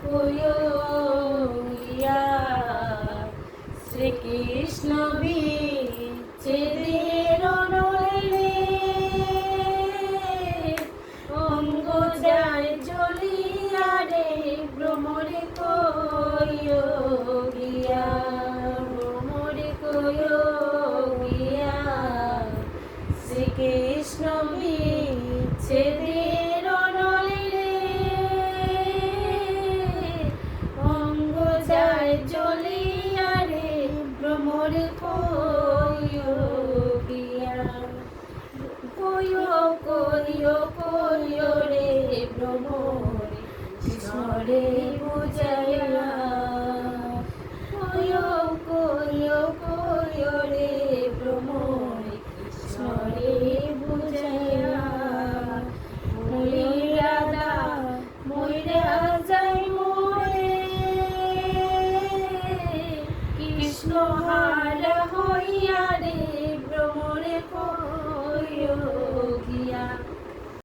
কয়ো গিয়া শ্রীকৃষ্ণ বিচ্ছেদের নইলে অঙ্গ যায় জ্বলিয়া রে ভ্রমরে কয়ো গিয়া ভ্রমরে কয়ো গিয়া শ্রীকৃষ্ণ বিচ্ছেদের নইলে অঙ্গ যায় জ্বলিয়া রে ভ্রমরে কয়ো গিয়া কয়ো কয়ো কয়ো রে ভ্রমরে কৃষ্ণরে বুঝাইয়া কয়ো কয়ো কয়ো রে ভ্রমরে কৃষ্ণরে বুঝাইয়া ময়ূরাদা ময়ূরা যাই মোরে কৃষ্ণ হারা হইয়া রে ভ্রমরে